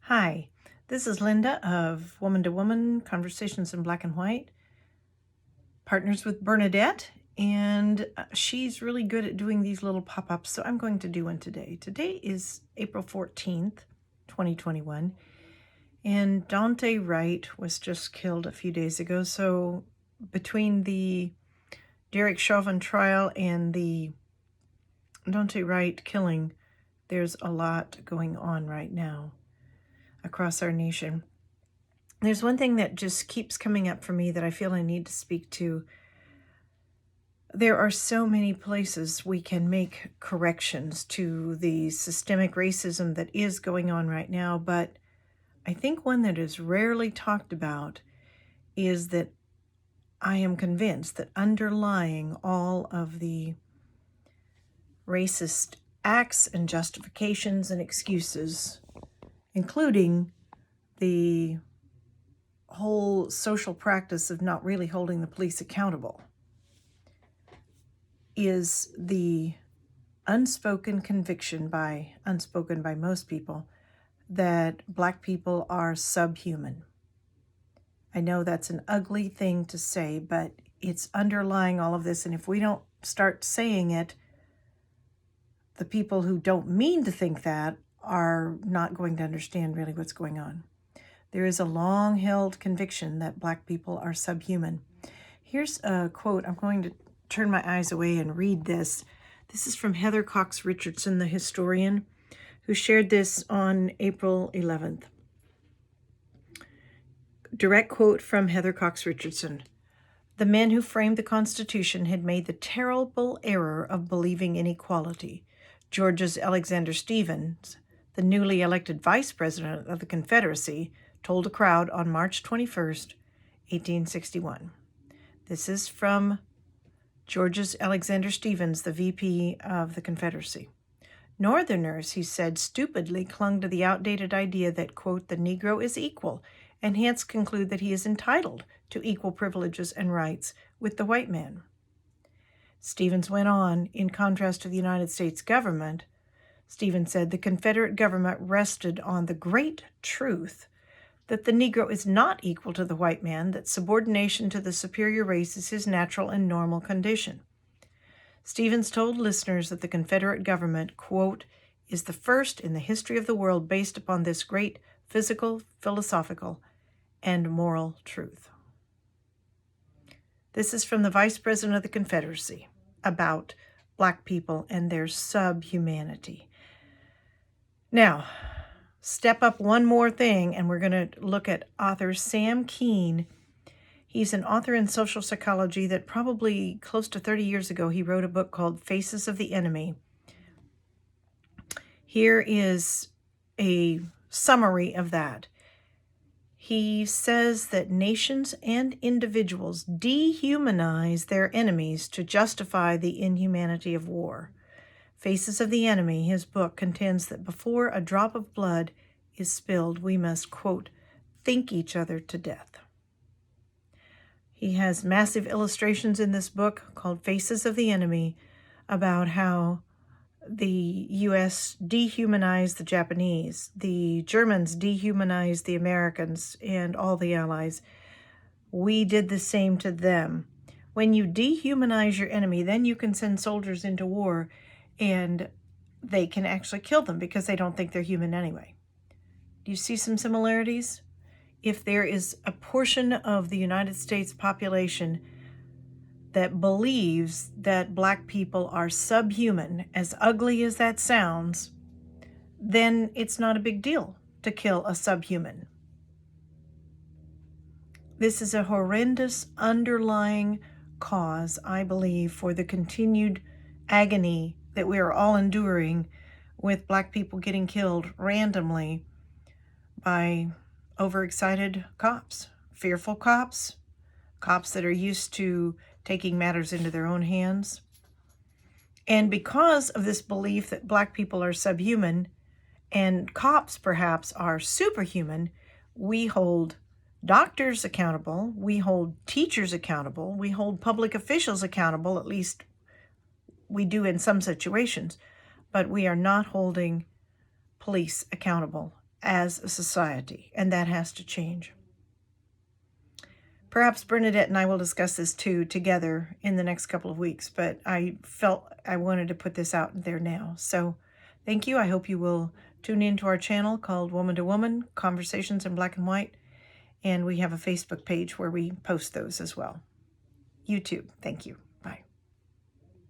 Hi, this is Linda of Woman to Woman Conversations in Black and White, partners with Bernadette, and she's really good at doing these little pop-ups, so I'm going to do one today. Today is April 14th, 2021, and Dante Wright was just killed a few days ago, so between the Derek Chauvin trial and the Dante Wright killing, there's a lot going on right now across our nation. There's one thing that just keeps coming up for me that I feel I need to speak to. There are so many places we can make corrections to the systemic racism that is going on right now, but I think one that is rarely talked about is that I am convinced that underlying all of the racist acts and justifications and excuses, including the whole social practice of not really holding the police accountable, is the unspoken conviction unspoken by most people, that Black people are subhuman. I know that's an ugly thing to say, but it's underlying all of this, and if we don't start saying it, the people who don't mean to think that are not going to understand really what's going on. There is a long-held conviction that Black people are subhuman. Here's a quote. I'm going to turn my eyes away and read this. This is from Heather Cox Richardson, the historian, who shared this on April 11th. Direct quote from Heather Cox Richardson. "The men who framed the Constitution had made the terrible error of believing in equality. Georgia's Alexander Stephens, the newly elected vice president of the Confederacy, told a crowd on March 21st, 1861. This is from Georgia's Alexander Stephens, the VP of the Confederacy. Northerners, he said, stupidly clung to the outdated idea that, quote, the Negro is equal, and hence conclude that he is entitled to equal privileges and rights with the white man. Stephens went on, in contrast to the United States government, Stephens said the Confederate government rested on the great truth that the Negro is not equal to the white man, that subordination to the superior race is his natural and normal condition. Stephens told listeners that the Confederate government, quote, is the first in the history of the world based upon this great physical, philosophical, and moral truth." This is from the Vice President of the Confederacy about Black people and their subhumanity. Now, step up one more thing, and we're going to look at author Sam Kean. He's an author in social psychology that probably close to 30 years ago, he wrote a book called Faces of the Enemy. Here is a summary of that. He says that nations and individuals dehumanize their enemies to justify the inhumanity of war. Faces of the Enemy, his book, contends that before a drop of blood is spilled, we must, quote, think each other to death. He has massive illustrations in this book called Faces of the Enemy about how the U.S. dehumanized the Japanese, the Germans dehumanized the Americans and all the allies. We did the same to them. When you dehumanize your enemy, then you can send soldiers into war and they can actually kill them because they don't think they're human anyway. Do you see some similarities? If there is a portion of the United States population that believes that Black people are subhuman, as ugly as that sounds, then it's not a big deal to kill a subhuman. This is a horrendous underlying cause, I believe, for the continued agony that we are all enduring with Black people getting killed randomly by overexcited cops, fearful cops, cops that are used to taking matters into their own hands. And because of this belief that Black people are subhuman and cops perhaps are superhuman, we hold doctors accountable, we hold teachers accountable, we hold public officials accountable, at least we do in some situations, but we are not holding police accountable as a society, and that has to change. Perhaps Bernadette and I will discuss this too together in the next couple of weeks, but I felt I wanted to put this out there now. So thank you. I hope you will tune into our channel called Woman to Woman, Conversations in Black and White, and we have a Facebook page where we post those as well. YouTube, thank you.